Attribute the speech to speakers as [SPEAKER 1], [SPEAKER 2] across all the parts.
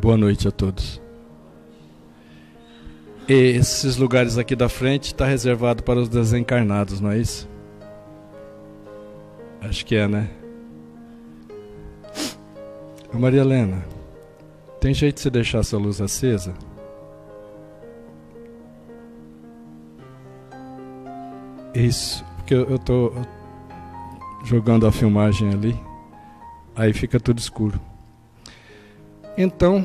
[SPEAKER 1] Boa noite a todos. E esses lugares aqui da frente está reservado para os desencarnados, não é isso? Acho que é, né? Maria Helena, tem jeito de você deixar essa luz acesa? Isso, porque eu estou jogando a filmagem ali, aí fica tudo escuro. Então,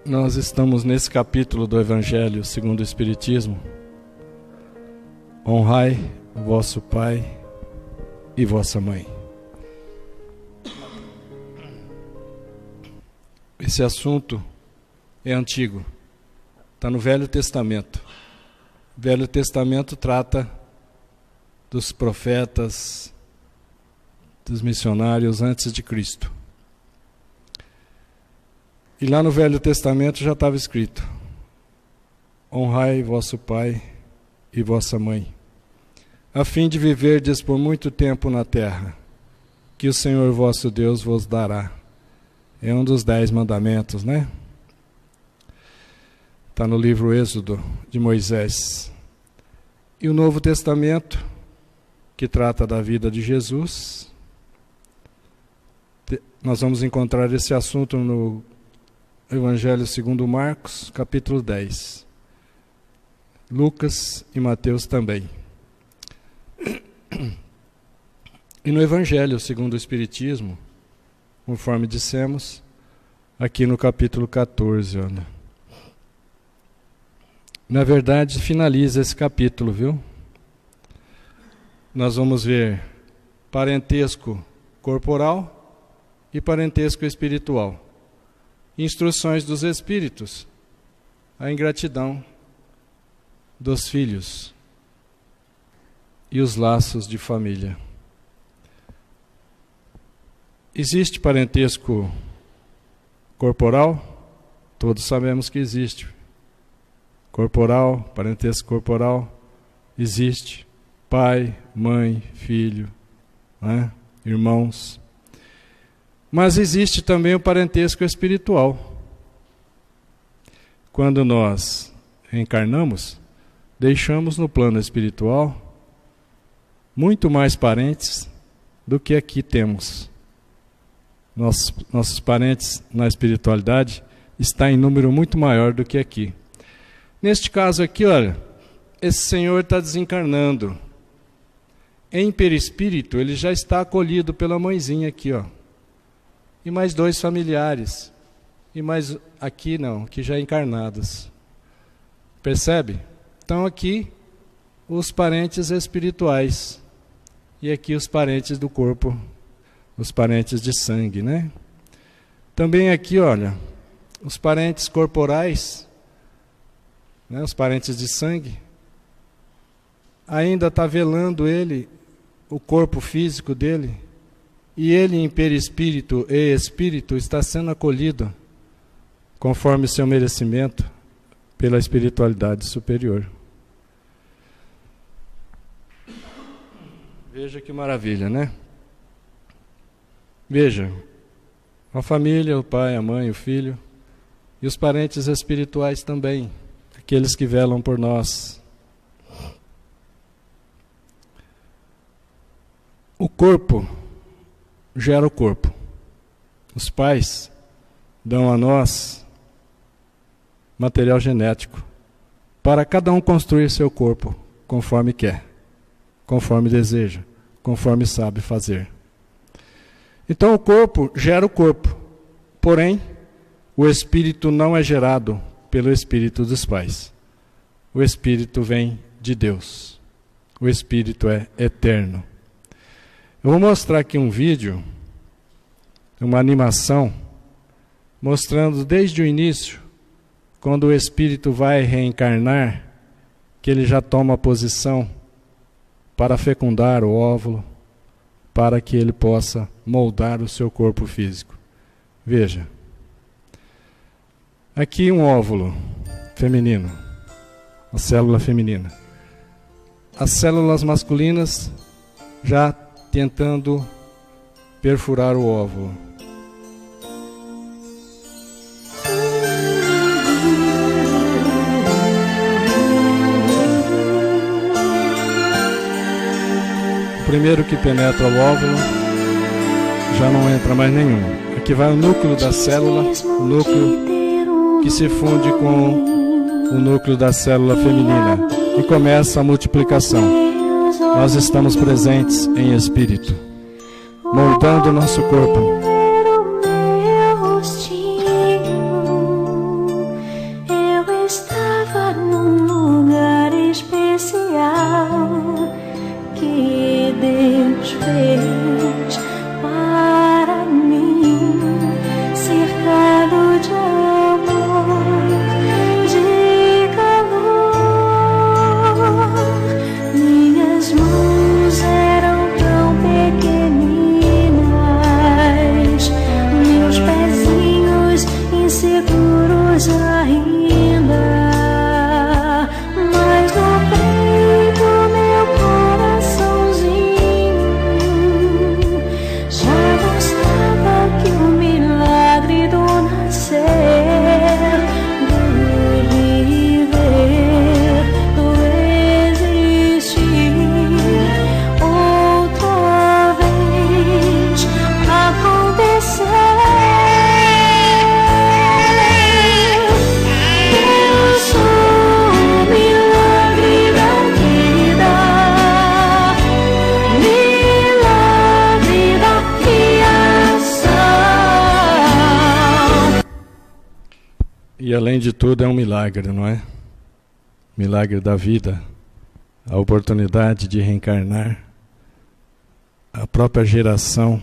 [SPEAKER 1] nós estamos nesse capítulo do Evangelho segundo o Espiritismo. Honrai vosso pai e vossa mãe. Esse assunto é antigo, está no Velho Testamento. O Velho Testamento trata dos profetas, dos missionários antes de Cristo. E lá no Velho Testamento já estava escrito: honrai vosso pai e vossa mãe, a fim de viverdes por muito tempo na terra, que o Senhor vosso Deus vos dará. É um dos 10 mandamentos, né? Está no livro Êxodo de Moisés. E o Novo Testamento, que trata da vida de Jesus, nós vamos encontrar esse assunto no Evangelho segundo Marcos, capítulo 10. Lucas e Mateus também. E no Evangelho segundo o Espiritismo, conforme dissemos, aqui no capítulo 14, olha. Na verdade, finaliza esse capítulo, viu? Nós vamos ver parentesco corporal e parentesco espiritual. Instruções dos espíritos, a ingratidão dos filhos e os laços de família. Existe parentesco corporal? Todos sabemos que existe. Corporal, parentesco corporal, existe. Pai, mãe, filho, né? Irmãos. Mas existe também o parentesco espiritual. Quando nós reencarnamos, deixamos no plano espiritual muito mais parentes do que aqui temos. Nossos parentes na espiritualidade estão em número muito maior do que aqui. Neste caso aqui, olha, esse senhor está desencarnando. Em perispírito, ele já está acolhido pela mãezinha aqui, ó. E mais 2 familiares. E mais aqui não, que já encarnados. Percebe? Então aqui, os parentes espirituais. E aqui os parentes do corpo, os parentes de sangue, né? Também aqui, olha, os parentes corporais, né, os parentes de sangue, ainda está velando ele, o corpo físico dele, e ele em perispírito e espírito está sendo acolhido, conforme seu merecimento, pela espiritualidade superior. Veja que maravilha, né? Veja, a família, o pai, a mãe, o filho, e os parentes espirituais também, aqueles que velam por nós. O corpo gera o corpo. Os pais dão a nós material genético para cada um construir seu corpo conforme quer, conforme deseja, conforme sabe fazer. Então o corpo gera o corpo, porém o espírito não é gerado pelo espírito dos pais. O espírito vem de Deus. O espírito é eterno. Eu vou mostrar aqui um vídeo, uma animação, mostrando desde o início, quando o espírito vai reencarnar, que ele já toma a posição para fecundar o óvulo, para que ele possa moldar o seu corpo físico. Veja. Aqui um óvulo feminino, a célula feminina. As células masculinas já tentando perfurar o óvulo. primeiro que penetra o óvulo, já não entra mais nenhum. Aqui vai o núcleo da célula, o núcleo que se funde com o núcleo da célula feminina e começa a multiplicação. Nós estamos presentes em espírito, moldando o nosso corpo.
[SPEAKER 2] Eu estava num lugar especial que Deus fez para mim, cercado de amor, de calor. Minhas mãos eram tão pequeninas, meus pezinhos inseguros ainda, mas no peito meu coraçãozinho já mostrava que o milagre do nascer, do viver, do existir, outra vez acontecer. Eu sou o milagre da vida, milagre da criação.
[SPEAKER 1] E além de tudo é um milagre, não é? Milagre da vida, a oportunidade de reencarnar, a própria geração.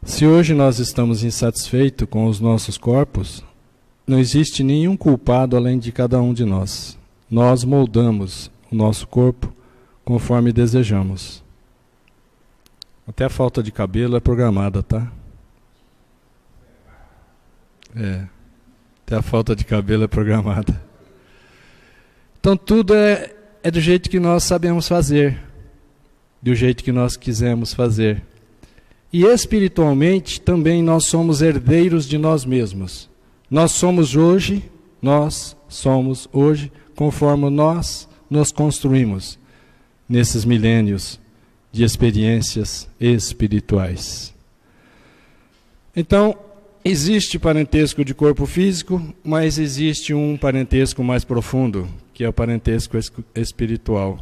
[SPEAKER 1] Se hoje nós estamos insatisfeitos com os nossos corpos, não existe nenhum culpado além de cada um de nós. Nós moldamos o nosso corpo conforme desejamos. Até a falta de cabelo é programada, tá? Até a falta de cabelo é programada. Então tudo é do jeito que nós sabemos fazer, do jeito que nós quisermos fazer. E espiritualmente também nós somos herdeiros de nós mesmos. Nós somos hoje conforme nós nos construímos nesses milênios de experiências espirituais. Então, existe parentesco de corpo físico, mas existe um parentesco mais profundo, que é o parentesco espiritual.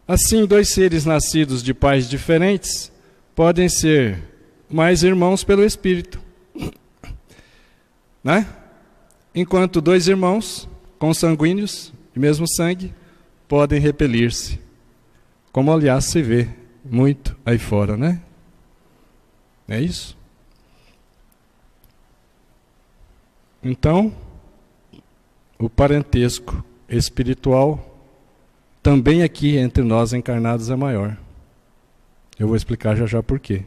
[SPEAKER 1] Assim, dois seres nascidos de pais diferentes podem ser mais irmãos pelo espírito, né? Enquanto dois irmãos consanguíneos, de mesmo sangue, podem repelir-se. Como, aliás, se vê muito aí fora, né? É isso? Então, o parentesco espiritual também aqui entre nós encarnados é maior. Eu vou explicar já já por quê.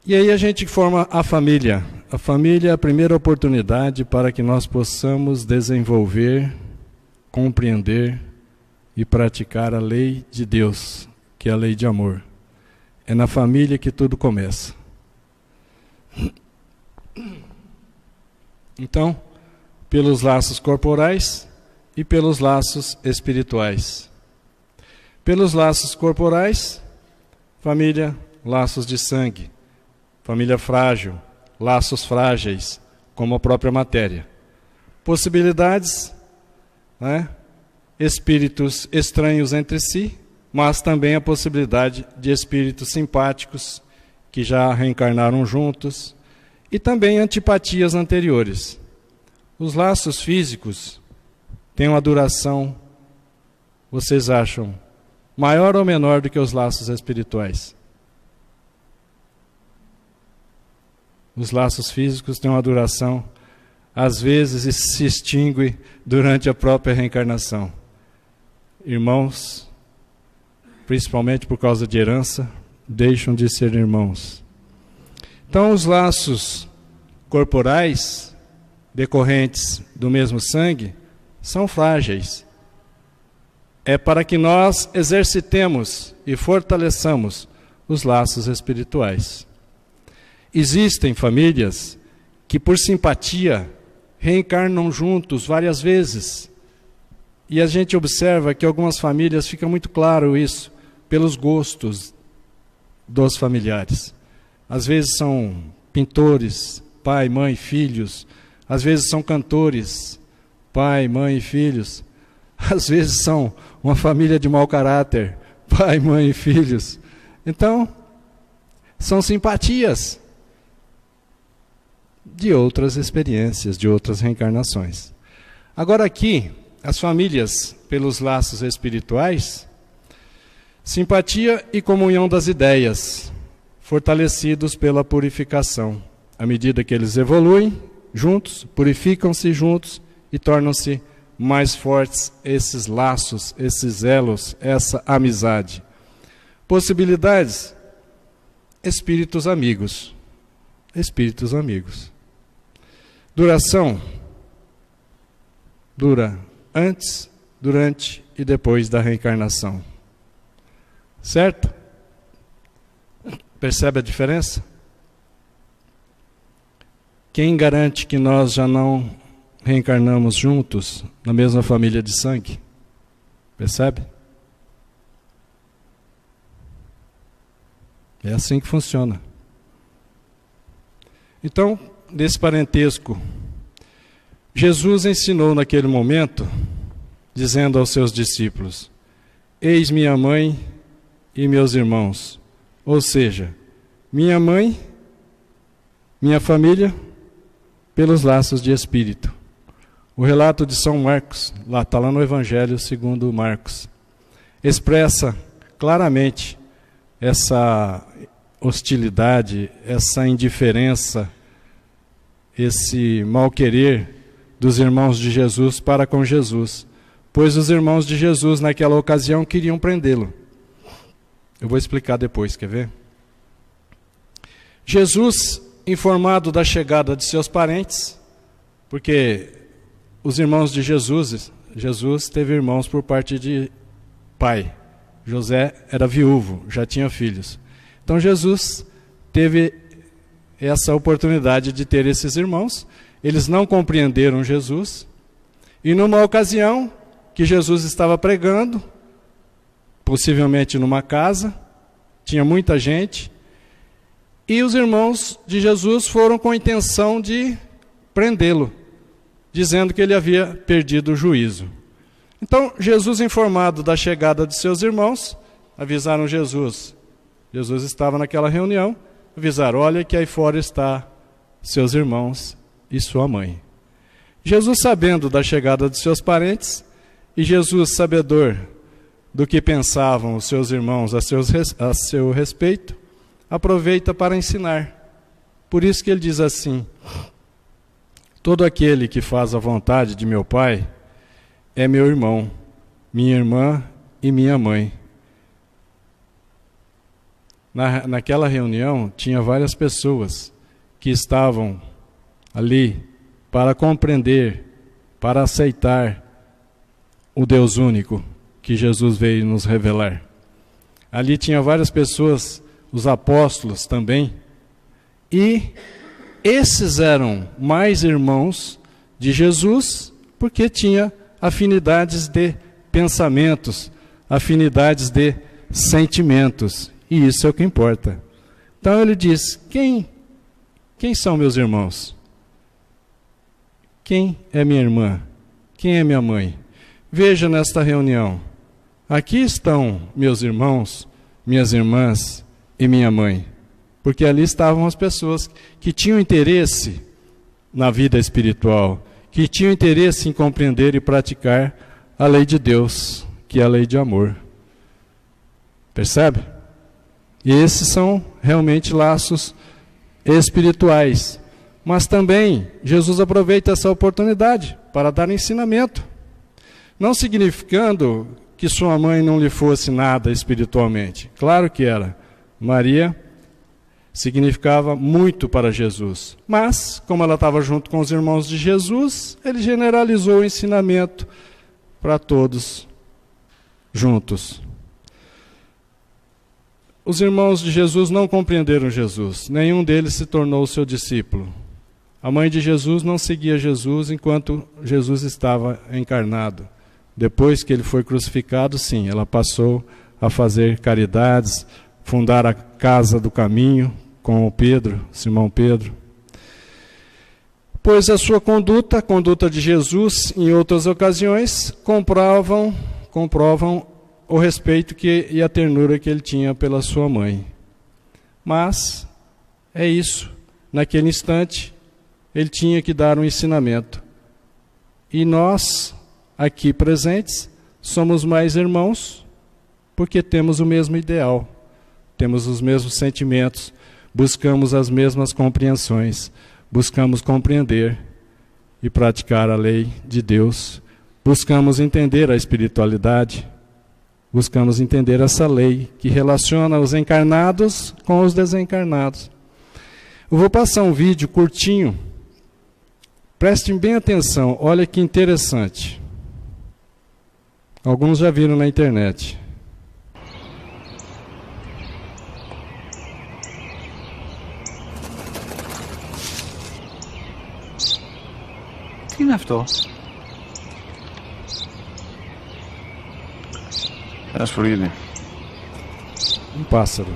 [SPEAKER 1] E aí a gente forma a família. A família é a primeira oportunidade para que nós possamos desenvolver, compreender e praticar a lei de Deus, que é a lei de amor. É na família que tudo começa. Então, pelos laços corporais e pelos laços espirituais. Pelos laços corporais, família, laços de sangue. Família frágil, laços frágeis, como a própria matéria. Possibilidades, né? Espíritos estranhos entre si, mas também a possibilidade de espíritos simpáticos que já reencarnaram juntos, e também antipatias anteriores. Os laços físicos têm uma duração, vocês acham, maior ou menor do que os laços espirituais? Os laços físicos têm uma duração, às vezes se extingue durante a própria reencarnação. Irmãos, principalmente por causa de herança, deixam de ser irmãos. Então, os laços corporais, decorrentes do mesmo sangue, são frágeis. É para que nós exercitemos e fortaleçamos os laços espirituais. Existem famílias que, por simpatia, reencarnam juntos várias vezes. E a gente observa que algumas famílias fica muito claro isso, pelos gostos dos familiares. Às vezes são pintores, pai, mãe, filhos. Às vezes são cantores, pai, mãe e filhos. Às vezes são uma família de mau caráter, pai, mãe e filhos. Então, são simpatias de outras experiências, de outras reencarnações. Agora aqui, as famílias pelos laços espirituais, simpatia e comunhão das ideias, fortalecidos pela purificação. À medida que eles evoluem juntos, purificam-se juntos e tornam-se mais fortes esses laços, esses elos, essa amizade. Possibilidades, espíritos amigos. Espíritos amigos. Duração, dura antes, durante e depois da reencarnação. Certo? Percebe a diferença? Quem garante que nós já não reencarnamos juntos na mesma família de sangue? Percebe? É assim que funciona. Então, nesse parentesco, Jesus ensinou naquele momento, dizendo aos seus discípulos: eis minha mãe e meus irmãos. Ou seja, minha mãe, minha família, pelos laços de espírito. O relato de São Marcos, está lá no Evangelho segundo Marcos, expressa claramente essa hostilidade, essa indiferença, esse mal-querer dos irmãos de Jesus para com Jesus, pois os irmãos de Jesus naquela ocasião queriam prendê-lo. Eu vou explicar depois, quer ver? Jesus, informado da chegada de seus parentes, porque os irmãos de Jesus teve irmãos por parte de pai. José era viúvo, já tinha filhos. Então Jesus teve essa oportunidade de ter esses irmãos. Eles não compreenderam Jesus. E numa ocasião que Jesus estava pregando, possivelmente numa casa, tinha muita gente, e os irmãos de Jesus foram com a intenção de prendê-lo, dizendo que ele havia perdido o juízo. Então, Jesus, informado da chegada de seus irmãos, avisaram Jesus. Jesus estava naquela reunião, avisaram: olha que aí fora está seus irmãos e sua mãe. Jesus, sabendo da chegada de seus parentes, e Jesus, sabedor do que pensavam os seus irmãos a seu respeito, aproveita para ensinar. Por isso que ele diz assim: todo aquele que faz a vontade de meu Pai é meu irmão, minha irmã e minha mãe. Naquela reunião tinha várias pessoas que estavam ali para compreender, para aceitar o Deus único que Jesus veio nos revelar. Ali tinha várias pessoas, os apóstolos também, e esses eram mais irmãos de Jesus porque tinha afinidades de pensamentos, afinidades de sentimentos, e isso é o que importa. Então ele diz: quem são meus irmãos? Quem é minha irmã? Quem é minha mãe? Veja nesta reunião, aqui estão meus irmãos, minhas irmãs e minha mãe, porque ali estavam as pessoas que tinham interesse na vida espiritual, que tinham interesse em compreender e praticar a lei de Deus, que é a lei de amor. Percebe? E esses são realmente laços espirituais. Mas também Jesus aproveita essa oportunidade para dar ensinamento. Não significando que sua mãe não lhe fosse nada espiritualmente. Claro que era. Maria significava muito para Jesus. Mas, como ela estava junto com os irmãos de Jesus, ele generalizou o ensinamento para todos juntos. Os irmãos de Jesus não compreenderam Jesus. Nenhum deles se tornou seu discípulo. A mãe de Jesus não seguia Jesus enquanto Jesus estava encarnado. Depois que ele foi crucificado, sim, ela passou a fazer caridades, fundar a Casa do Caminho com o Pedro, Simão Pedro. Pois a sua conduta, a conduta de Jesus, em outras ocasiões, comprovam o respeito e a ternura que ele tinha pela sua mãe. Mas é isso. Naquele instante, ele tinha que dar um ensinamento. E nós, aqui presentes, somos mais irmãos porque temos o mesmo ideal, temos os mesmos sentimentos, buscamos as mesmas compreensões, buscamos compreender e praticar a lei de Deus, buscamos entender a espiritualidade, buscamos entender essa lei que relaciona os encarnados com os desencarnados. Eu vou passar um vídeo curtinho, prestem bem atenção, olha que interessante. Alguns já viram na internet.
[SPEAKER 3] Τι είναι αυτό?
[SPEAKER 4] Ένα σπουργίτι.
[SPEAKER 1] Pássaro.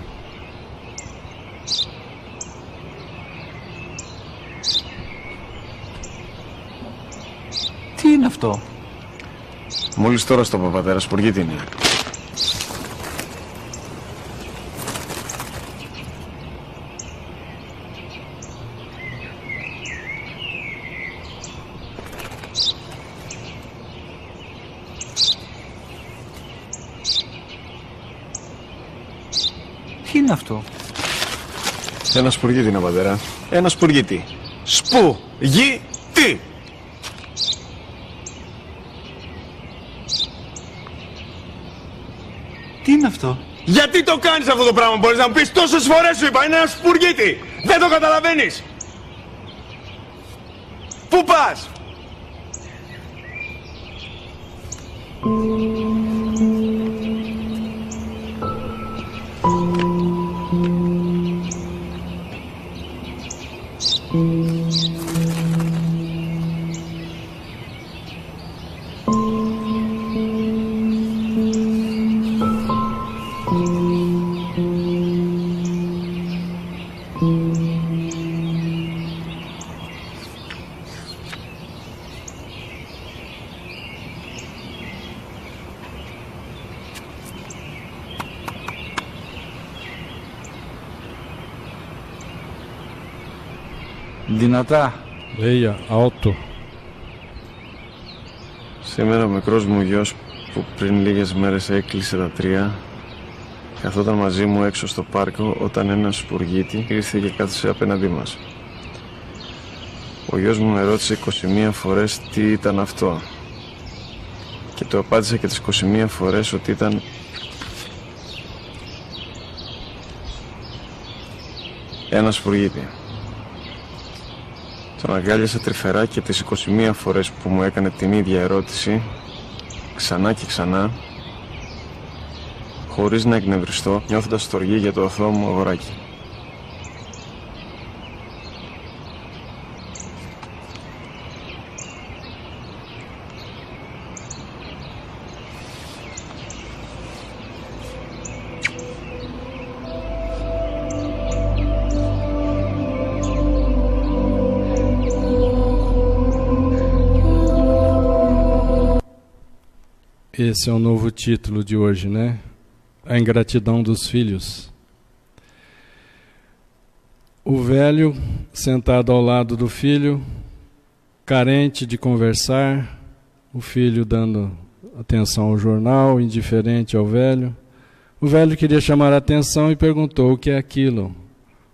[SPEAKER 3] Τι είναι αυτό?
[SPEAKER 4] Μόλις τώρα στο παπατέρα, σπουργίτι είναι.
[SPEAKER 3] Τι είναι αυτό?
[SPEAKER 4] Ένα σπουργίτι είναι, πατέρα. Ένα σπουργίτι. Σπουργίτι!
[SPEAKER 3] Τι είναι αυτό?
[SPEAKER 4] Γιατί το κάνεις αυτό το πράγμα, μπορείς να μου πεις? Τόσες φορές σου είπα, είναι ένα σπουργίτι! Δεν το καταλαβαίνεις! Πού πας?
[SPEAKER 3] Δυνατά.
[SPEAKER 1] Leia alto.
[SPEAKER 4] Σήμερα ο μικρός μου γιος που πριν λίγες μέρες έκλεισε τα 3 καθόταν μαζί μου έξω στο πάρκο όταν ένα σπουργίτι ήρθε και κάθισε απέναντί μας. Ο γιος μου με ρώτησε 21 φορές τι ήταν αυτό και του απάντησα και τις 21 φορές ότι ήταν ένα σπουργίτι. Τον αγκάλιασα τρυφερά και τις 21 φορές που μου έκανε την ίδια ερώτηση, ξανά και ξανά, χωρίς να εκνευριστώ, νιώθοντας στοργή για το αθώο μου αγοράκι.
[SPEAKER 1] Esse é o novo título de hoje, né? A ingratidão dos filhos. O velho sentado ao lado do filho, carente de conversar, o filho dando atenção ao jornal, indiferente ao velho. O velho queria chamar a atenção e perguntou o que é aquilo.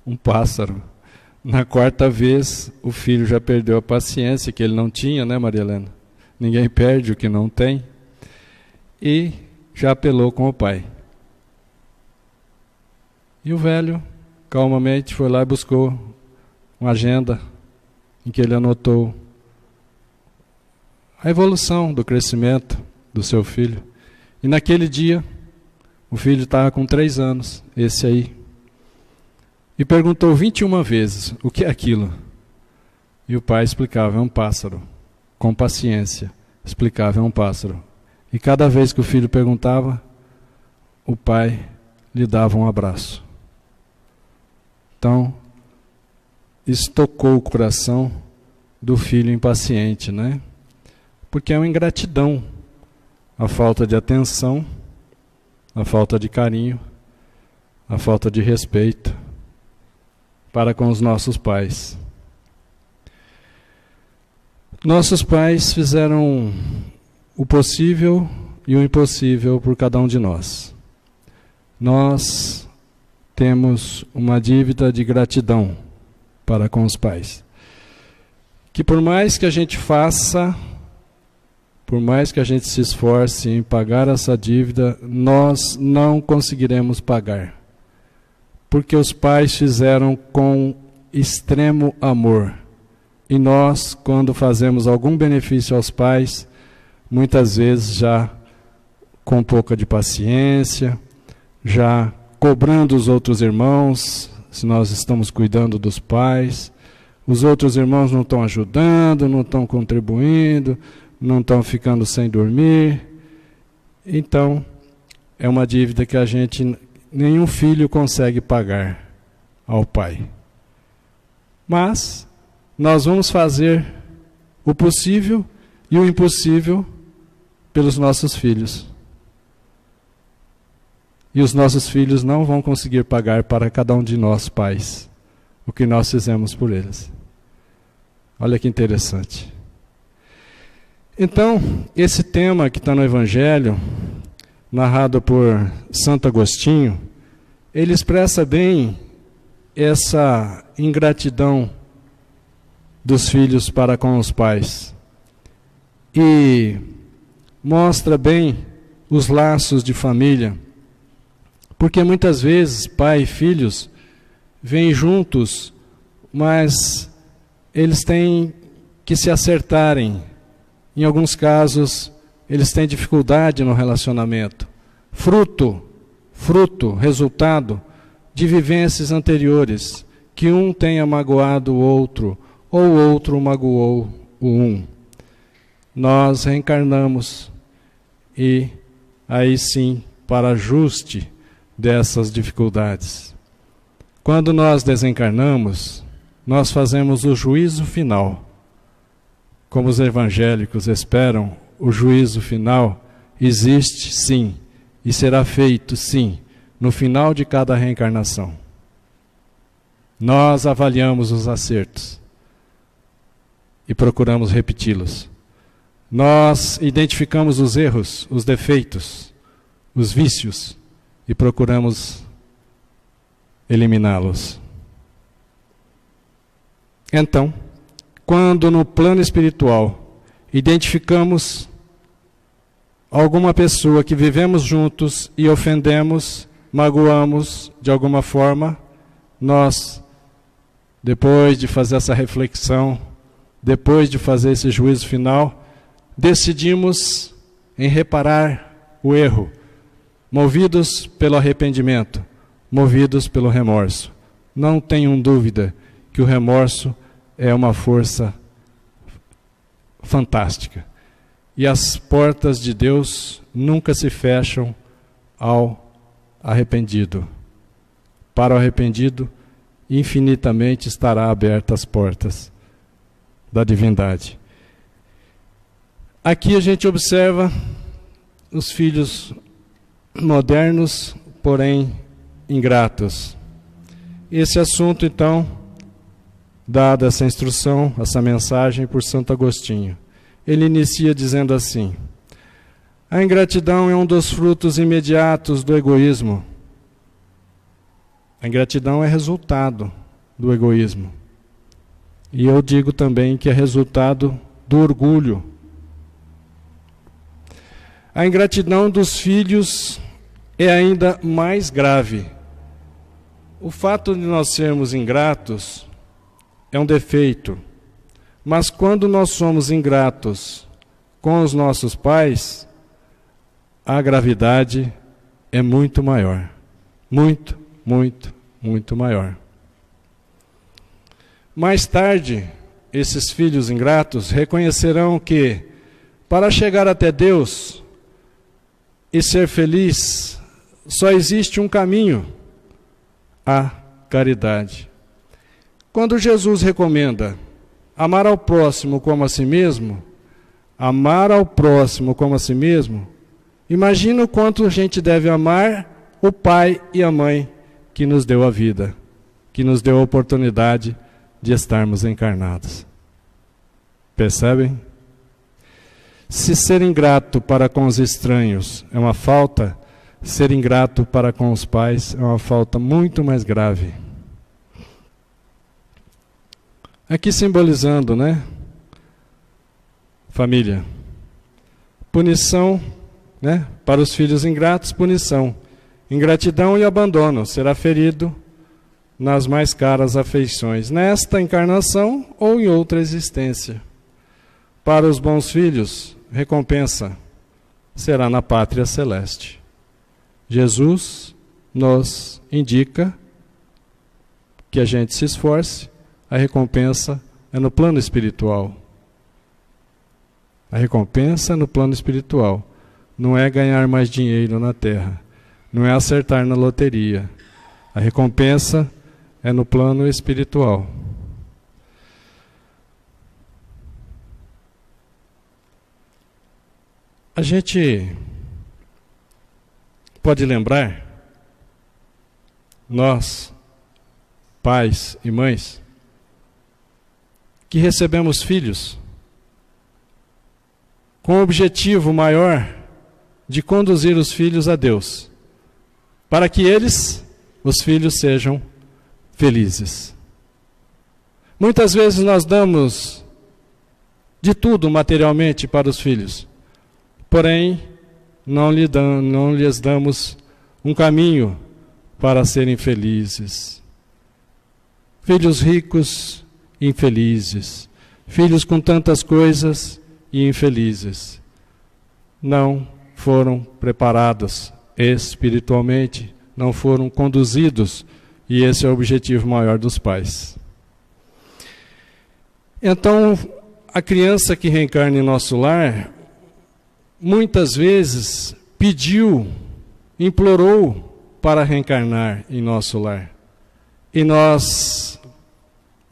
[SPEAKER 1] Um pássaro. Na quarta vez, o filho já perdeu a paciência, que ele não tinha, né, Maria Helena? Ninguém perde o que não tem. E já apelou com o pai. E o velho, calmamente, foi lá e buscou uma agenda em que ele anotou a evolução do crescimento do seu filho. E naquele dia, o filho estava com 3 anos, esse aí, e perguntou 21 vezes, o que é aquilo? E o pai explicava, é um pássaro. Com paciência, explicava, é um pássaro. E cada vez que o filho perguntava, o pai lhe dava um abraço. Então, isso tocou o coração do filho impaciente, né? Porque é uma ingratidão, a falta de atenção, a falta de carinho, a falta de respeito para com os nossos pais. Nossos pais fizeram o possível e o impossível por cada um de nós. Nós temos uma dívida de gratidão para com os pais. Que por mais que a gente faça, por mais que a gente se esforce em pagar essa dívida, nós não conseguiremos pagar. Porque os pais fizeram com extremo amor. E nós, quando fazemos algum benefício aos pais, muitas vezes já com pouca de paciência, já cobrando os outros irmãos, se nós estamos cuidando dos pais, os outros irmãos não estão ajudando, não estão contribuindo, não estão ficando sem dormir. Então, é uma dívida que nenhum filho consegue pagar ao pai. Mas nós vamos fazer o possível e o impossível pelos nossos filhos. E os nossos filhos não vão conseguir pagar para cada um de nós, pais, o que nós fizemos por eles. Olha que interessante. Então, esse tema que está no Evangelho, narrado por Santo Agostinho, ele expressa bem essa ingratidão dos filhos para com os pais. E mostra bem os laços de família. Porque muitas vezes pai e filhos vêm juntos, mas eles têm que se acertarem. Em alguns casos, eles têm dificuldade no relacionamento. Fruto, resultado de vivências anteriores, que um tenha magoado o outro, ou o outro magoou o um. Nós reencarnamos e aí sim, para ajuste dessas dificuldades. Quando nós desencarnamos, nós fazemos o juízo final. Como os evangélicos esperam, o juízo final existe sim, e será feito sim, no final de cada reencarnação. Nós avaliamos os acertos e procuramos repeti-los. Nós identificamos os erros, os defeitos, os vícios, e procuramos eliminá-los. Então, quando no plano espiritual identificamos alguma pessoa que vivemos juntos e ofendemos, magoamos de alguma forma, nós, depois de fazer essa reflexão, depois de fazer esse juízo final, decidimos em reparar o erro, movidos pelo arrependimento, movidos pelo remorso. Não tenham dúvida que o remorso é uma força fantástica. E as portas de Deus nunca se fecham ao arrependido. Para o arrependido, infinitamente estará abertas as portas da divindade. Aqui a gente observa os filhos modernos, porém ingratos. Esse assunto, então, dada essa instrução, essa mensagem por Santo Agostinho. Ele inicia dizendo assim: a ingratidão é um dos frutos imediatos do egoísmo. A ingratidão é resultado do egoísmo. E eu digo também que é resultado do orgulho. A ingratidão dos filhos é ainda mais grave. O fato de nós sermos ingratos é um defeito, mas quando nós somos ingratos com os nossos pais, a gravidade é muito maior. Muito, muito, muito maior. Mais tarde, esses filhos ingratos reconhecerão que, para chegar até Deus, e ser feliz, só existe um caminho: a caridade. Quando Jesus recomenda amar ao próximo como a si mesmo, imagina o quanto a gente deve amar o pai e a mãe que nos deu a vida, que nos deu a oportunidade de estarmos encarnados. Percebem? Se ser ingrato para com os estranhos é uma falta, ser ingrato para com os pais é uma falta muito mais grave. Aqui simbolizando, né? Família. Punição, né? Para os filhos ingratos, punição. Ingratidão e abandono, será ferido nas mais caras afeições, nesta encarnação ou em outra existência. Para os bons filhos, recompensa será na pátria celeste. Jesus nos indica que a gente se esforce, a recompensa é no plano espiritual. A recompensa é no plano espiritual. Não é ganhar mais dinheiro na terra. Não é acertar na loteria. A recompensa é no plano espiritual. A gente pode lembrar, nós, pais e mães, que recebemos filhos com o objetivo maior de conduzir os filhos a Deus, para que eles, os filhos, sejam felizes. Muitas vezes nós damos de tudo materialmente para os filhos, porém não lhes damos um caminho para serem felizes. Filhos ricos, infelizes. Filhos com tantas coisas e infelizes. Não foram preparados espiritualmente, não foram conduzidos, e esse é o objetivo maior dos pais. Então, a criança que reencarna em nosso lar, muitas vezes pediu, implorou para reencarnar em nosso lar. E nós,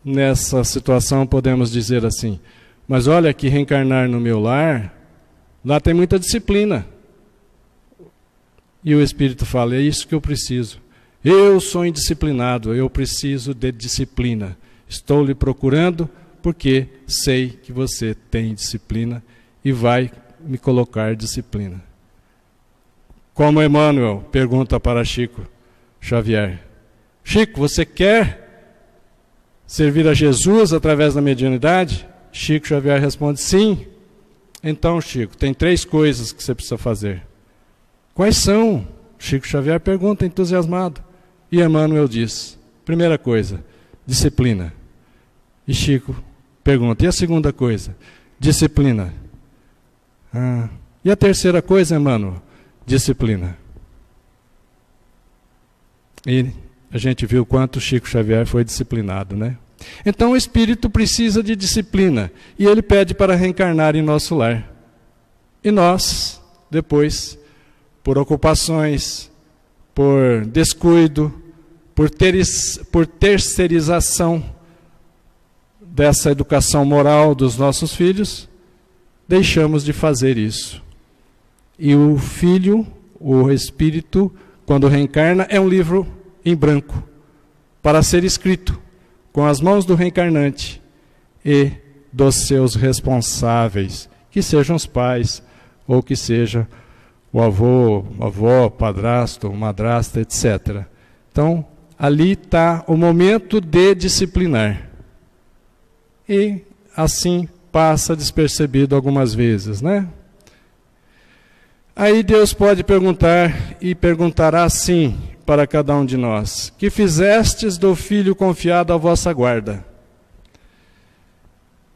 [SPEAKER 1] nessa situação, podemos dizer assim: mas olha que reencarnar no meu lar, lá tem muita disciplina. E o Espírito fala: é isso que eu preciso. Eu sou indisciplinado, eu preciso de disciplina. Estou lhe procurando porque sei que você tem disciplina e vai me colocar disciplina. Como Emmanuel pergunta para Chico Xavier: Chico, você quer servir a Jesus através da mediunidade? Chico Xavier responde: sim. Então, Chico, tem 3 coisas que você precisa fazer. Quais são? Chico Xavier pergunta entusiasmado. E Emmanuel diz: primeira coisa, disciplina. E Chico pergunta: e a segunda coisa? Disciplina. E a terceira coisa, Emmanuel? Disciplina. E a gente viu quanto Chico Xavier foi disciplinado, né? Então o espírito precisa de disciplina e ele pede para reencarnar em nosso lar. E nós, depois, por ocupações, por descuido, por terceirização dessa educação moral dos nossos filhos, deixamos de fazer isso. E o filho, o espírito, quando reencarna, é um livro em branco, para ser escrito com as mãos do reencarnante e dos seus responsáveis, que sejam os pais, ou que seja o avô, a avó, padrasto, madrasta, etc. Então, ali está o momento de disciplinar. E assim passa despercebido algumas vezes, né? Aí Deus pode perguntar, e perguntará assim para cada um de nós: que fizestes do filho confiado à vossa guarda?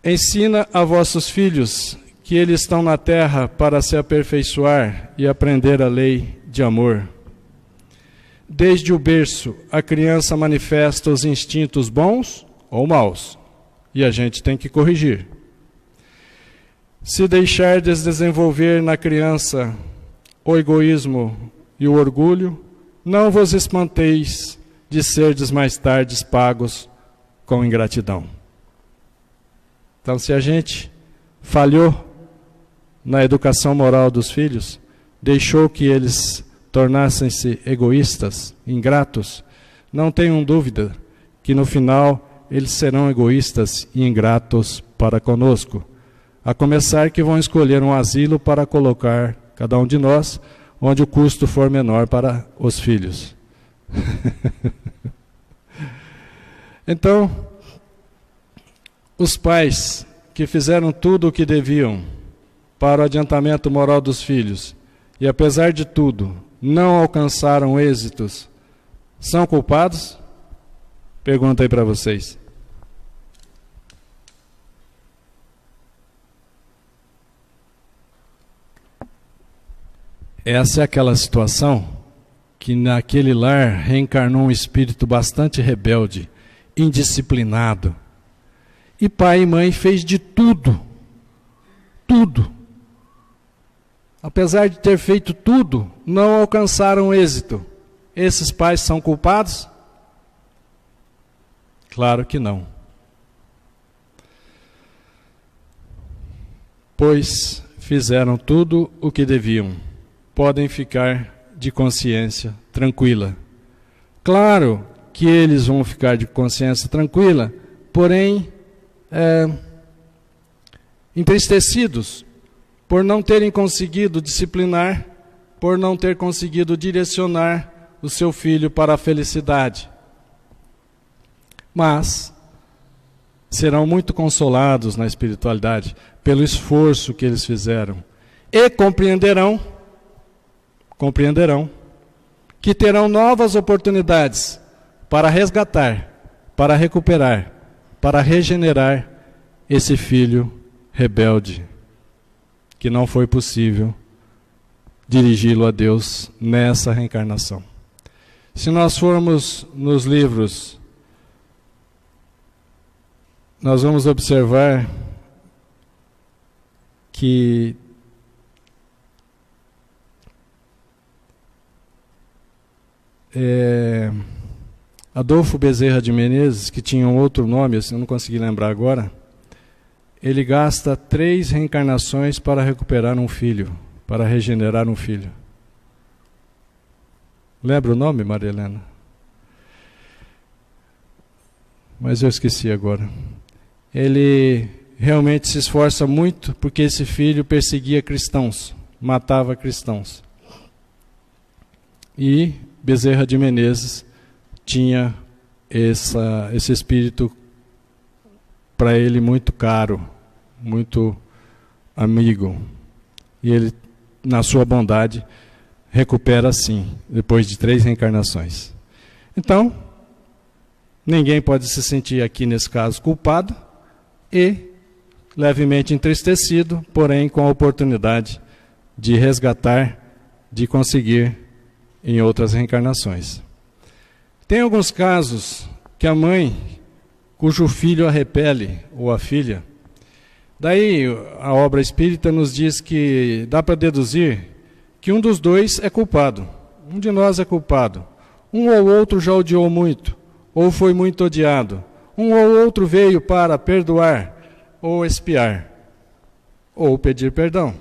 [SPEAKER 1] Ensina a vossos filhos que eles estão na terra para se aperfeiçoar e aprender a lei de amor. Desde o berço, a criança manifesta os instintos bons ou maus, e a gente tem que corrigir. Se deixardes desenvolver na criança o egoísmo e o orgulho, não vos espanteis de serdes mais tarde pagos com ingratidão. Então, se a gente falhou na educação moral dos filhos, deixou que eles tornassem-se egoístas, ingratos, não tenham dúvida que no final eles serão egoístas e ingratos para conosco. A começar que vão escolher um asilo para colocar cada um de nós, onde o custo for menor para os filhos. Então, os pais que fizeram tudo o que deviam para o adiantamento moral dos filhos e, apesar de tudo, não alcançaram êxitos, são culpados? Pergunta aí para vocês. Essa é aquela situação que naquele lar reencarnou um espírito bastante rebelde, indisciplinado. E pai e mãe fez de tudo, tudo. Apesar de ter feito tudo, não alcançaram êxito. Esses pais são culpados? Claro que não. Pois fizeram tudo o que deviam. Podem ficar de consciência tranquila. Claro que eles vão ficar de consciência tranquila, porém entristecidos por não terem conseguido disciplinar, por não ter conseguido direcionar o seu filho para a felicidade. Mas serão muito consolados na espiritualidade pelo esforço que eles fizeram e compreenderão que terão novas oportunidades para resgatar, para recuperar, para regenerar esse filho rebelde, que não foi possível dirigi-lo a Deus nessa reencarnação. Se nós formos nos livros, nós vamos observar que Adolfo Bezerra de Menezes, que tinha um outro nome, eu não consegui lembrar agora, ele gasta 3 reencarnações para recuperar um filho, para regenerar um filho. Lembra o nome, Maria Helena? Mas eu esqueci agora. Ele realmente se esforça muito porque esse filho perseguia cristãos, matava cristãos. E Bezerra de Menezes tinha esse espírito para ele muito caro, muito amigo. E ele, na sua bondade, recupera assim, depois de 3 reencarnações. Então, ninguém pode se sentir aqui, nesse caso, culpado e levemente entristecido, porém com a oportunidade de resgatar, de conseguir em outras reencarnações. Tem alguns casos que a mãe, cujo filho a repele, ou a filha, daí a obra espírita nos diz que dá para deduzir que um dos dois é culpado. Um de nós é culpado. Um ou outro já odiou muito, ou foi muito odiado. Um ou outro veio para perdoar, ou expiar, ou pedir perdão.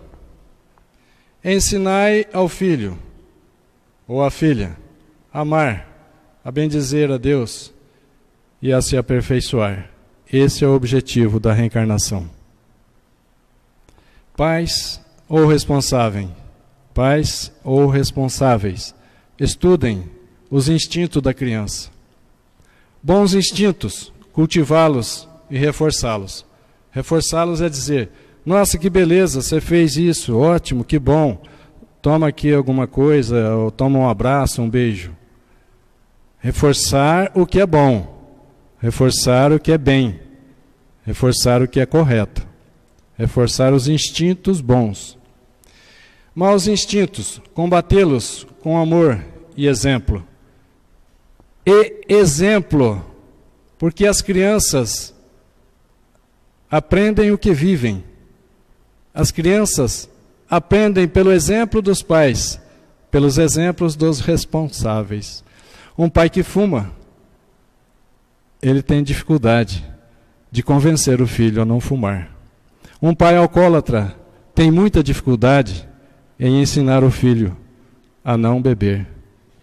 [SPEAKER 1] Ensinai ao filho, ou à filha, a amar, a bendizer a Deus e a se aperfeiçoar. Esse é o objetivo da reencarnação. Pais ou responsáveis, estudem os instintos da criança. Bons instintos, cultivá-los e reforçá-los. Reforçá-los é dizer: nossa, que beleza, você fez isso, ótimo, que bom. Toma aqui alguma coisa, ou toma um abraço, um beijo. Reforçar o que é bom, reforçar o que é bem, reforçar o que é correto, reforçar os instintos bons. Maus instintos, combatê-los com amor e exemplo. E exemplo, porque as crianças aprendem o que vivem. As crianças aprendem pelo exemplo dos pais, pelos exemplos dos responsáveis. Um pai que fuma, ele tem dificuldade de convencer o filho a não fumar. Um pai alcoólatra tem muita dificuldade em ensinar o filho a não beber,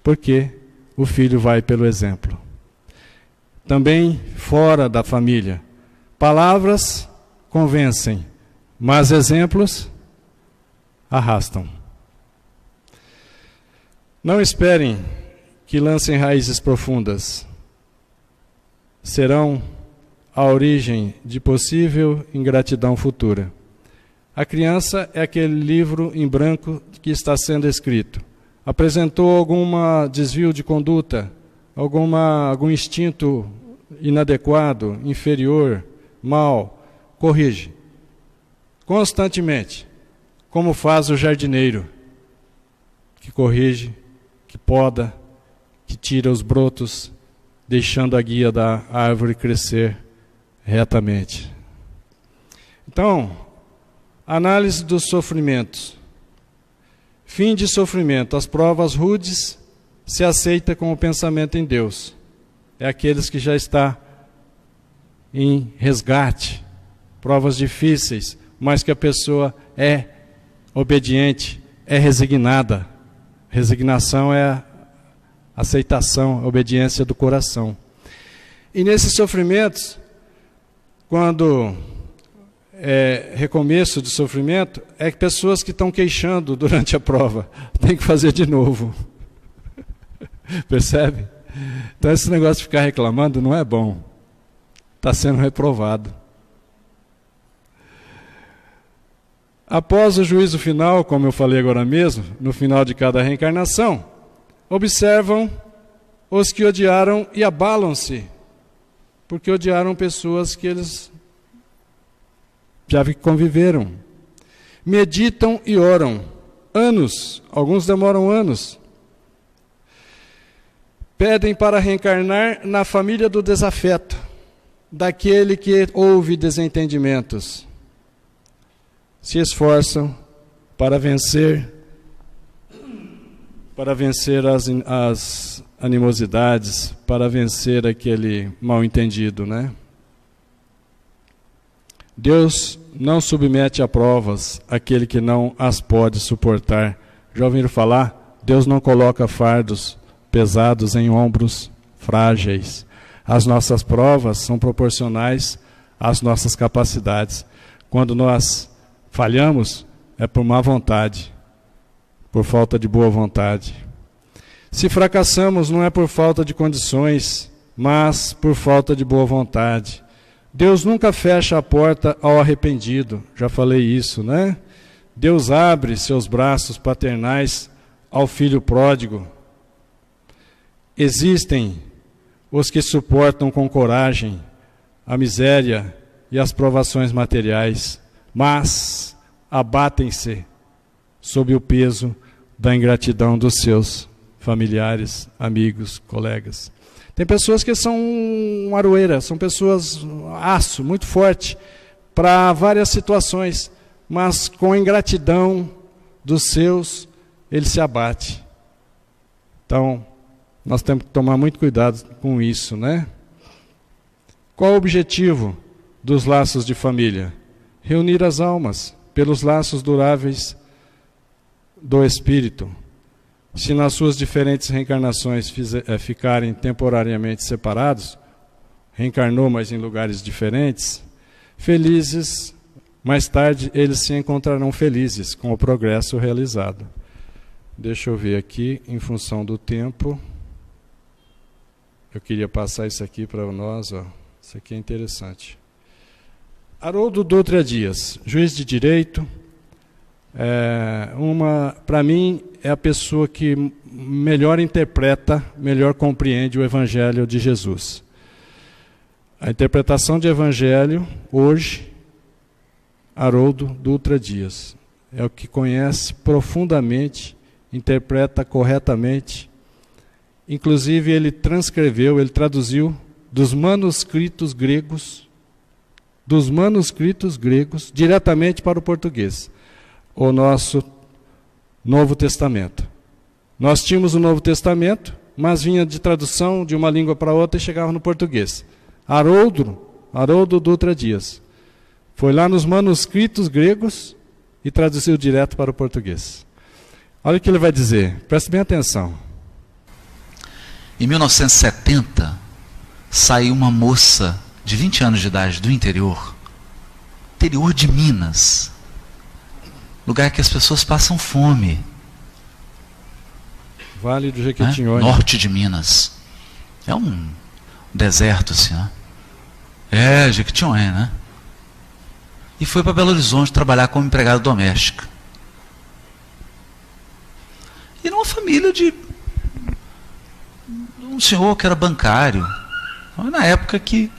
[SPEAKER 1] porque o filho vai pelo exemplo. Também fora da família, palavras convencem, mas exemplos arrastam. Não esperem que lancem raízes profundas. Serão a origem de possível ingratidão futura. A criança é aquele livro em branco que está sendo escrito. Apresentou algum desvio de conduta, algum instinto inadequado, inferior, mal, corrige. Constantemente, como faz o jardineiro, que corrige, que poda, que tira os brotos, deixando a guia da árvore crescer retamente. Então, análise dos sofrimentos. Fim de sofrimento. As provas rudes se aceita com o pensamento em Deus. É aqueles que já está em resgate. Provas difíceis, mas que a pessoa é obediente, é resignada. Resignação é aceitação, obediência do coração. E nesses sofrimentos, quando recomeço de sofrimento, é que pessoas que estão queixando durante a prova tem que fazer de novo. Percebe? Então esse negócio de ficar reclamando não é bom. Está sendo reprovado. Após o juízo final, como eu falei agora mesmo, no final de cada reencarnação, observam os que odiaram e abalam-se, porque odiaram pessoas que eles já conviveram. Meditam e oram. Anos, alguns demoram anos. Pedem para reencarnar na família do desafeto, daquele que houve desentendimentos. Se esforçam para vencer as animosidades, para vencer aquele mal-entendido, né? Deus não submete a provas aquele que não as pode suportar. Já ouviram falar? Deus não coloca fardos pesados em ombros frágeis. As nossas provas são proporcionais às nossas capacidades. Quando nós falhamos, é por má vontade, por falta de boa vontade. Se fracassamos, não é por falta de condições, mas por falta de boa vontade. Deus nunca fecha a porta ao arrependido, já falei isso, né? Deus abre seus braços paternais ao filho pródigo. Existem os que suportam com coragem a miséria e as provações materiais, mas abatem-se sob o peso da ingratidão dos seus familiares, amigos, colegas. Tem pessoas que são aroeiras, são pessoas aço, muito forte, para várias situações, mas com a ingratidão dos seus, ele se abate. Então, nós temos que tomar muito cuidado com isso, né? Qual o objetivo dos laços de família? Reunir as almas pelos laços duráveis do espírito. Se nas suas diferentes reencarnações ficarem temporariamente separados, reencarnou, mas em lugares diferentes, felizes, mais tarde eles se encontrarão felizes com o progresso realizado. Deixa eu ver aqui, em função do tempo, eu queria passar isso aqui para nós, ó. Isso aqui é interessante. Haroldo Dutra Dias, juiz de direito, para mim, é a pessoa que melhor interpreta, melhor compreende o Evangelho de Jesus. A interpretação de Evangelho, hoje, Haroldo Dutra Dias, é o que conhece profundamente, interpreta corretamente. Inclusive, ele traduziu dos manuscritos gregos, diretamente para o português. o nosso Novo Testamento. Nós tínhamos o Novo Testamento, mas vinha de tradução de uma língua para outra e chegava no português. Haroldo Dutra Dias foi lá nos manuscritos gregos e traduziu direto para o português. Olha o que ele vai dizer, preste bem atenção.
[SPEAKER 5] Em 1970, saiu uma moça de 20 anos de idade do interior de Minas, lugar que as pessoas passam fome.
[SPEAKER 1] Vale do Jequitinhonha.
[SPEAKER 5] Norte de Minas. É um deserto assim, né? É, Jequitinhonha, né? E foi para Belo Horizonte trabalhar como empregada doméstica. E numa família de um senhor que era bancário. Na época que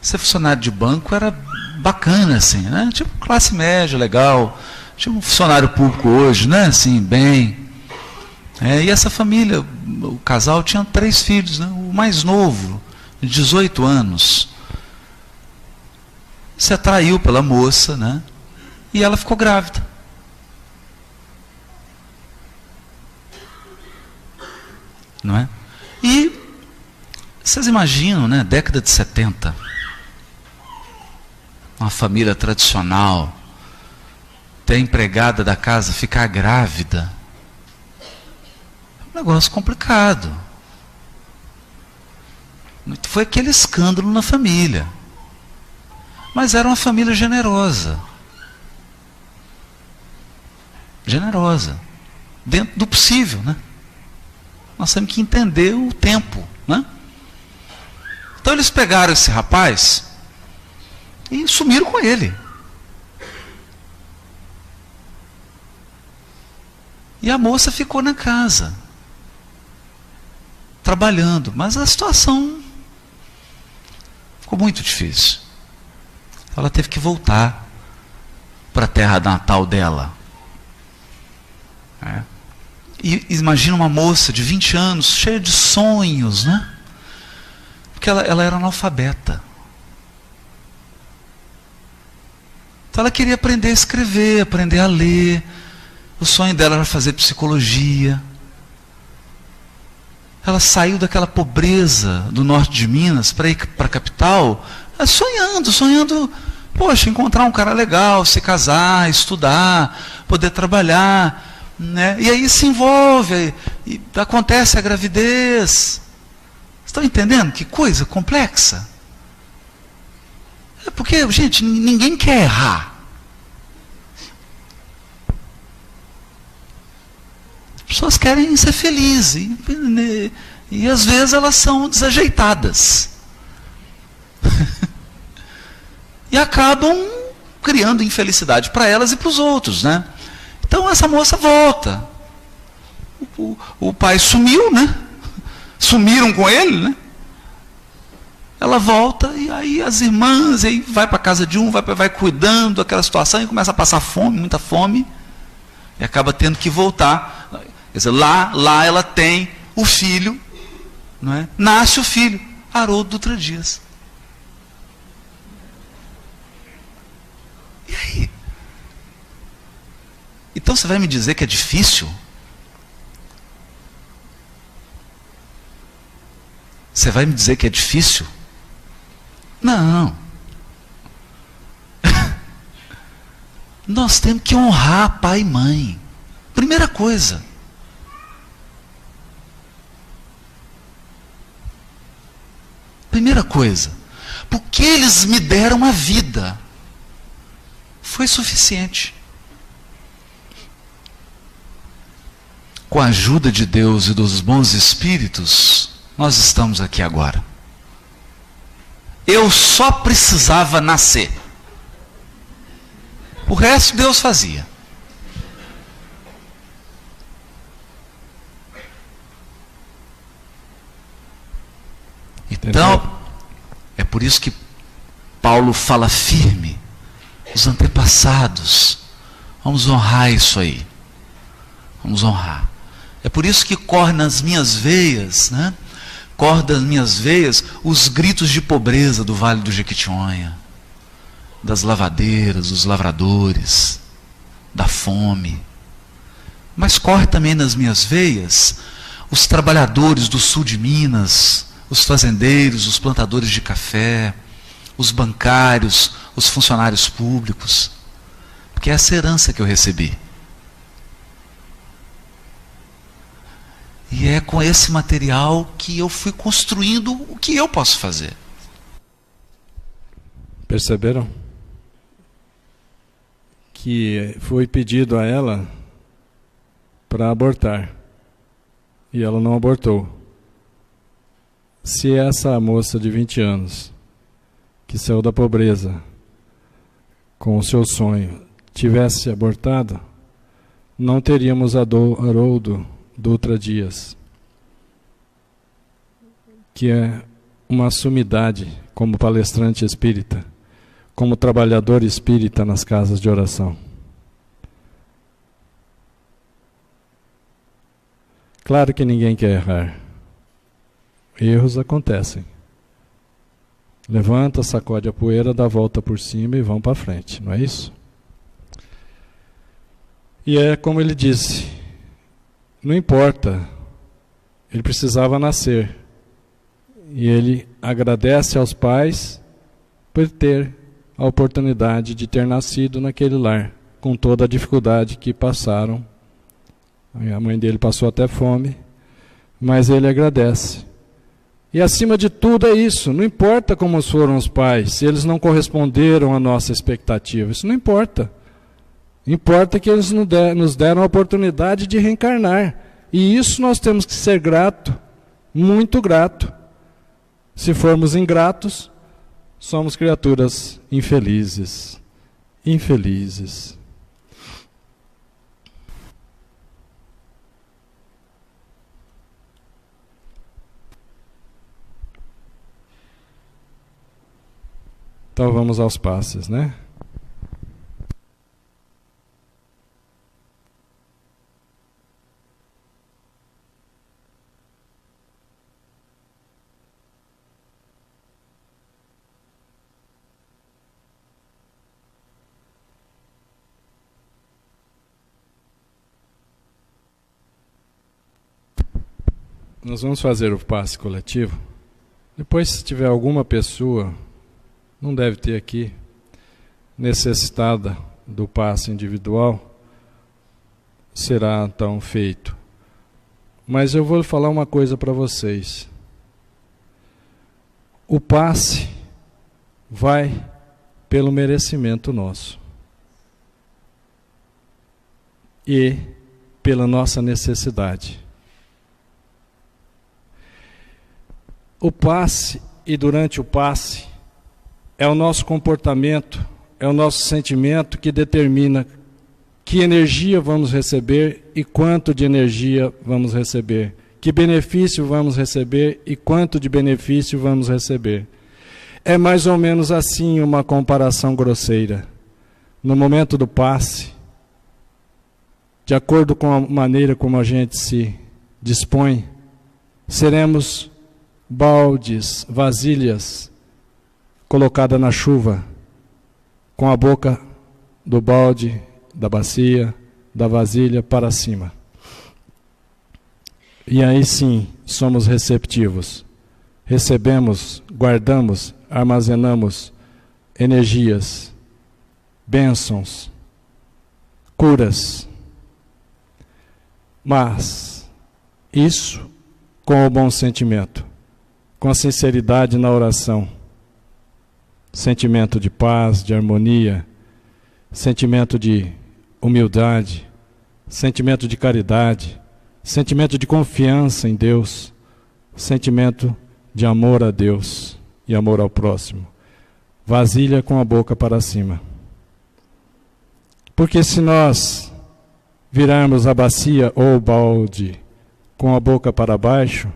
[SPEAKER 5] ser funcionário de banco era bacana, assim, né? Tipo classe média, legal. Tipo um funcionário público hoje, né? Assim, bem. E essa família, o casal tinha 3 filhos, né? O mais novo, de 18 anos, se atraiu pela moça, né? E ela ficou grávida. Não é? E vocês imaginam, né? Década de 70, uma família tradicional, ter a empregada da casa ficar grávida. É um negócio complicado. Foi aquele escândalo na família. Mas era uma família generosa. Generosa. Dentro do possível, né? Nós temos que entender o tempo, né? Então eles pegaram esse rapaz e sumiram com ele. E a moça ficou na casa, trabalhando, mas a situação ficou muito difícil. Ela teve que voltar para a terra natal dela. E imagina uma moça de 20 anos, cheia de sonhos, né? Porque ela era analfabeta. Então ela queria aprender a escrever, aprender a ler. O sonho dela era fazer psicologia. Ela saiu daquela pobreza do norte de Minas para ir para a capital, sonhando, poxa, encontrar um cara legal, se casar, estudar, poder trabalhar, né? E aí se envolve, e acontece a gravidez. Estão entendendo que coisa complexa? É porque, gente, ninguém quer errar. As pessoas querem ser felizes. E às vezes elas são desajeitadas. E acabam criando infelicidade para elas e para os outros, né? Então essa moça volta. O pai sumiu, né? Sumiram com ele, né? Ela volta e aí as irmãs, e aí vai para a casa de um, vai cuidando daquela situação e começa a passar fome, muita fome, e acaba tendo que voltar. Quer dizer, lá ela tem o filho, não é? Nasce o filho, Haroldo Dutra Dias. E aí? Então você vai me dizer que é difícil? Você vai me dizer que é difícil? Não. Nós temos que honrar pai e mãe. Primeira coisa. Primeira coisa. Porque eles me deram a vida. Foi suficiente. Com a ajuda de Deus e dos bons espíritos, nós estamos aqui agora. Eu só precisava nascer. O resto Deus fazia. Então, é por isso que Paulo fala firme. Os antepassados. Vamos honrar isso aí. Vamos honrar. É por isso que corre nas minhas veias, né? Corre das minhas veias os gritos de pobreza do Vale do Jequitinhonha, das lavadeiras, dos lavradores, da fome. Mas corre também nas minhas veias os trabalhadores do sul de Minas, os fazendeiros, os plantadores de café, os bancários, os funcionários públicos, porque é essa herança que eu recebi. E é com esse material que eu fui construindo o que eu posso fazer.
[SPEAKER 1] Perceberam? Que foi pedido a ela para abortar. E ela não abortou. Se essa moça de 20 anos, que saiu da pobreza com o seu sonho, tivesse abortado, não teríamos a Haroldo Dutra Dias, que é uma sumidade como palestrante espírita, como trabalhador espírita nas casas de oração. Claro que ninguém quer errar. Erros acontecem. Levanta, sacode a poeira, dá a volta por cima e vão para frente, não é isso? E é como ele disse, não importa, ele precisava nascer. E ele agradece aos pais por ter a oportunidade de ter nascido naquele lar, com toda a dificuldade que passaram. A mãe dele passou até fome, mas ele agradece. E acima de tudo é isso, não importa como foram os pais, se eles não corresponderam à nossa expectativa, isso não importa. Importa que eles nos deram a oportunidade de reencarnar. E isso nós temos que ser grato, muito grato. Se formos ingratos, somos criaturas infelizes. Infelizes. Então vamos aos passes, né? Nós vamos fazer o passe coletivo. Depois, se tiver alguma pessoa, não deve ter aqui, necessitada do passe individual, será então feito. Mas eu vou falar uma coisa para vocês. O passe vai pelo merecimento nosso e pela nossa necessidade. O passe e durante o passe é o nosso comportamento, é o nosso sentimento que determina que energia vamos receber e quanto de energia vamos receber, que benefício vamos receber e quanto de benefício vamos receber. É mais ou menos assim uma comparação grosseira. No momento do passe, de acordo com a maneira como a gente se dispõe, seremos baldes, vasilhas colocada na chuva, com a boca do balde, da bacia, da vasilha para cima. E aí sim, somos receptivos. Recebemos, guardamos, armazenamos energias, bênçãos, curas. Mas isso com o bom sentimento, com a sinceridade na oração. Sentimento de paz, de harmonia, sentimento de humildade, sentimento de caridade, sentimento de confiança em Deus, sentimento de amor a Deus e amor ao próximo. Vasilha com a boca para cima. Porque se nós virarmos a bacia ou o balde com a boca para baixo,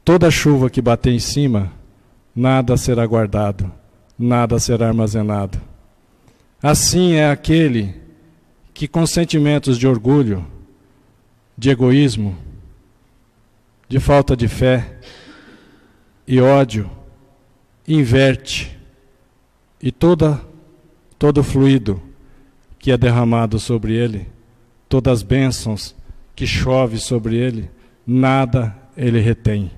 [SPEAKER 1] toda a chuva que bater em cima, nada será guardado, nada será armazenado. Assim é aquele que com sentimentos de orgulho, de egoísmo, de falta de fé e ódio, inverte e todo fluido que é derramado sobre ele, todas as bênçãos que chove sobre ele, nada ele retém,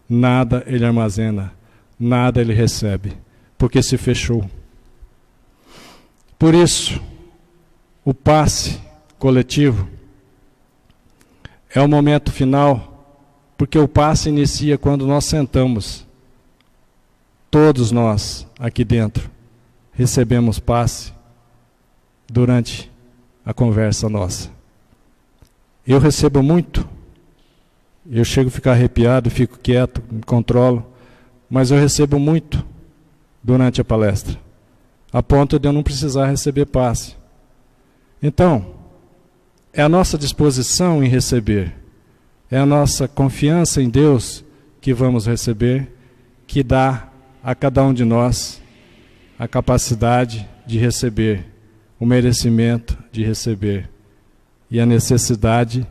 [SPEAKER 1] nada ele armazena, nada ele recebe, porque se fechou. Por isso, o passe coletivo é o momento final, porque o passe inicia quando nós sentamos. Todos nós aqui dentro recebemos passe durante a conversa nossa. Eu recebo muito, eu chego a ficar arrepiado, fico quieto, me controlo, mas eu recebo muito durante a palestra, a ponto de eu não precisar receber passe. Então, é a nossa disposição em receber, é a nossa confiança em Deus que vamos receber, que dá a cada um de nós a capacidade de receber, o merecimento de receber. E a necessidade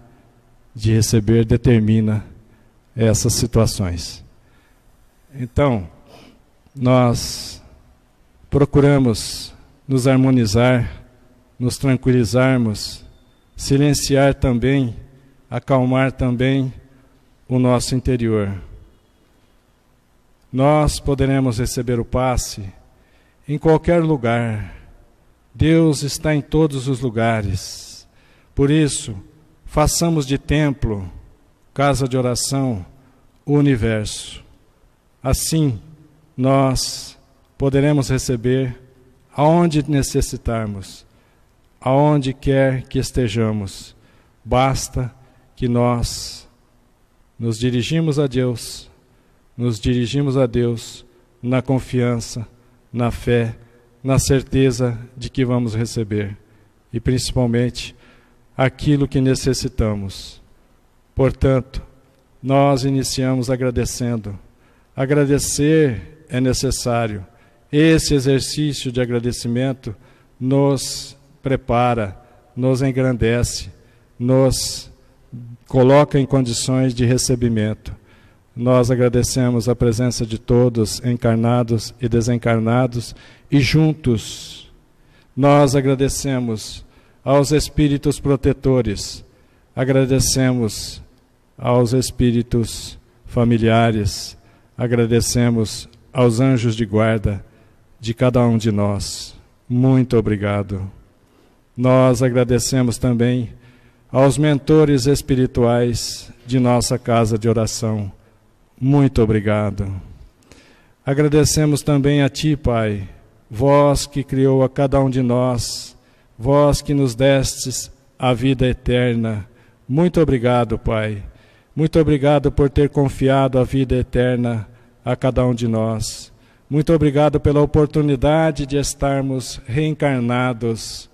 [SPEAKER 1] de receber determina essas situações. Então, nós procuramos nos harmonizar, nos tranquilizarmos, silenciar também, acalmar também o nosso interior. Nós poderemos receber o passe em qualquer lugar. Deus está em todos os lugares. Por isso, façamos de templo, casa de oração, o universo. Assim, nós poderemos receber aonde necessitarmos, aonde quer que estejamos. Basta que nós nos dirigimos a Deus na confiança, na fé, na certeza de que vamos receber, e principalmente aquilo que necessitamos. Portanto, nós iniciamos agradecendo. Agradecer é necessário. Esse exercício de agradecimento nos prepara, nos engrandece, nos coloca em condições de recebimento. Nós agradecemos a presença de todos, encarnados e desencarnados, e juntos nós agradecemos aos espíritos protetores, agradecemos aos espíritos familiares, agradecemos aos anjos de guarda de cada um de nós. Muito obrigado. Nós agradecemos também aos mentores espirituais de nossa casa de oração. Muito obrigado. Agradecemos também a Ti, Pai, vós que criou a cada um de nós, vós que nos destes a vida eterna. Muito obrigado, Pai. Muito obrigado por ter confiado a vida eterna a cada um de nós. Muito obrigado pela oportunidade de estarmos reencarnados,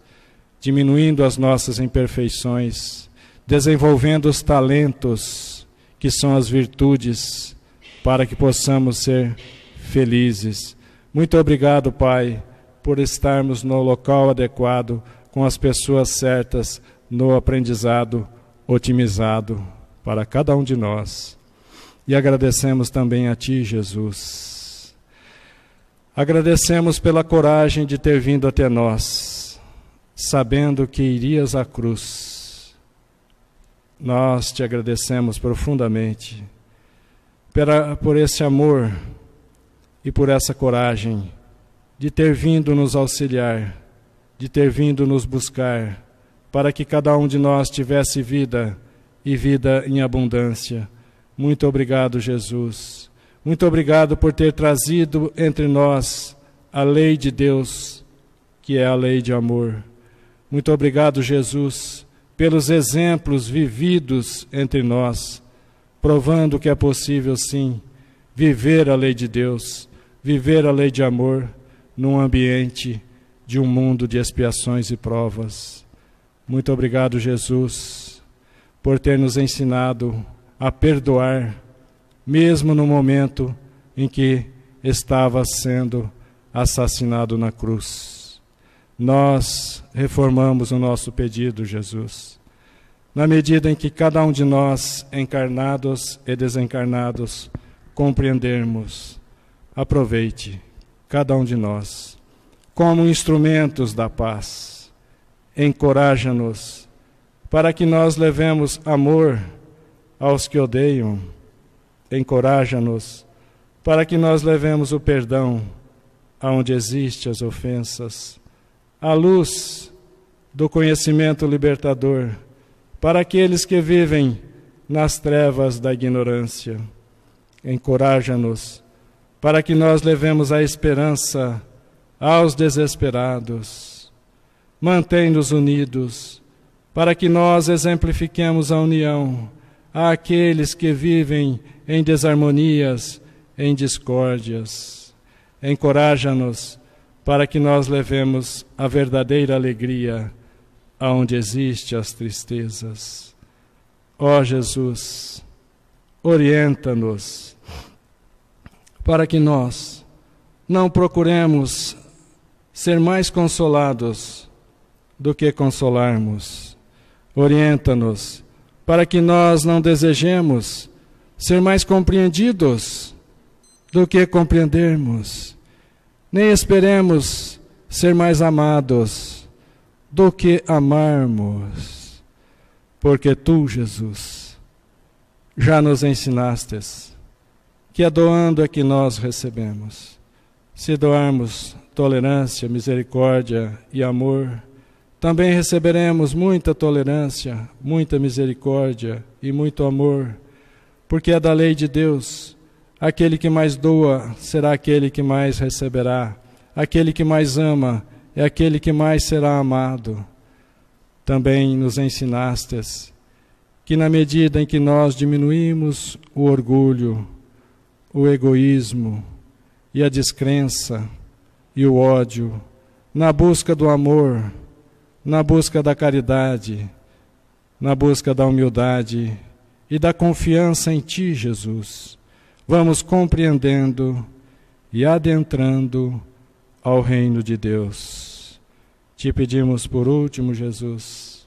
[SPEAKER 1] diminuindo as nossas imperfeições, desenvolvendo os talentos que são as virtudes, para que possamos ser felizes. Muito obrigado, Pai, por estarmos no local adequado, com as pessoas certas, no aprendizado otimizado para cada um de nós. E agradecemos também a Ti, Jesus. Agradecemos pela coragem de ter vindo até nós, sabendo que irias à cruz. Nós Te agradecemos profundamente por esse amor e por essa coragem de ter vindo nos auxiliar, de ter vindo nos buscar, para que cada um de nós tivesse vida e vida em abundância. Muito obrigado, Jesus. Muito obrigado por ter trazido entre nós a lei de Deus, que é a lei de amor. Muito obrigado, Jesus, pelos exemplos vividos entre nós, provando que é possível, sim, viver a lei de Deus, viver a lei de amor num ambiente de um mundo de expiações e provas. Muito obrigado, Jesus, por ter nos ensinado a perdoar, mesmo no momento em que estava sendo assassinado na cruz. Nós reformamos o nosso pedido, Jesus, na medida em que cada um de nós, encarnados e desencarnados, compreendermos. Aproveite cada um de nós como instrumentos da paz, encoraja-nos para que nós levemos amor aos que odeiam. Encoraja-nos para que nós levemos o perdão aonde existem as ofensas, a luz do conhecimento libertador para aqueles que vivem nas trevas da ignorância. Encoraja-nos para que nós levemos a esperança aos desesperados. Mantém-nos unidos para que nós exemplifiquemos a união àqueles que vivem em desarmonias, em discórdias. Encoraja-nos para que nós levemos a verdadeira alegria aonde existem as tristezas. Ó Jesus, orienta-nos para que nós não procuremos ser mais consolados do que consolarmos. Orienta-nos para que nós não desejemos ser mais compreendidos do que compreendermos, nem esperemos ser mais amados do que amarmos, porque Tu, Jesus, já nos ensinastes que é doando é que nós recebemos. Se doarmos tolerância, misericórdia e amor, também receberemos muita tolerância, muita misericórdia e muito amor, porque é da lei de Deus. Aquele que mais doa será aquele que mais receberá. Aquele que mais ama é aquele que mais será amado. Também nos ensinastes que na medida em que nós diminuímos o orgulho, o egoísmo e a descrença e o ódio, na busca do amor, na busca da caridade, na busca da humildade e da confiança em Ti, Jesus, vamos compreendendo e adentrando ao reino de Deus. Te pedimos por último, Jesus,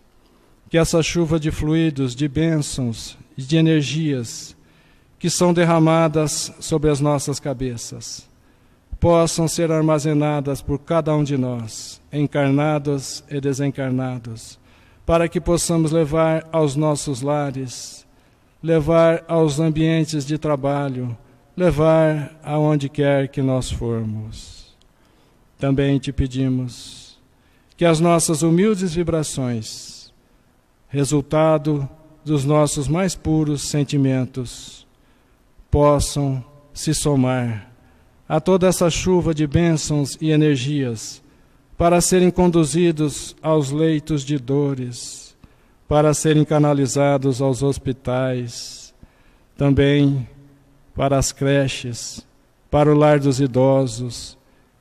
[SPEAKER 1] que essa chuva de fluidos, de bênçãos e de energias que são derramadas sobre as nossas cabeças possam ser armazenadas por cada um de nós, encarnados e desencarnados, para que possamos levar aos nossos lares, levar aos ambientes de trabalho, levar aonde quer que nós formos. Também te pedimos que as nossas humildes vibrações, resultado dos nossos mais puros sentimentos, possam se somar a toda essa chuva de bênçãos e energias para serem conduzidos aos leitos de dores, para serem canalizados aos hospitais, também para as creches, para o lar dos idosos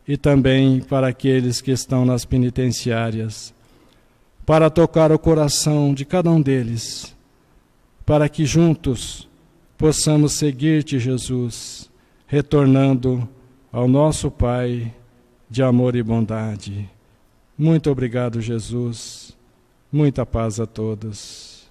[SPEAKER 1] e também para aqueles que estão nas penitenciárias, para tocar o coração de cada um deles, para que juntos possamos seguir-te, Jesus, retornando ao nosso Pai de amor e bondade. Muito obrigado, Jesus. Muita paz a todos.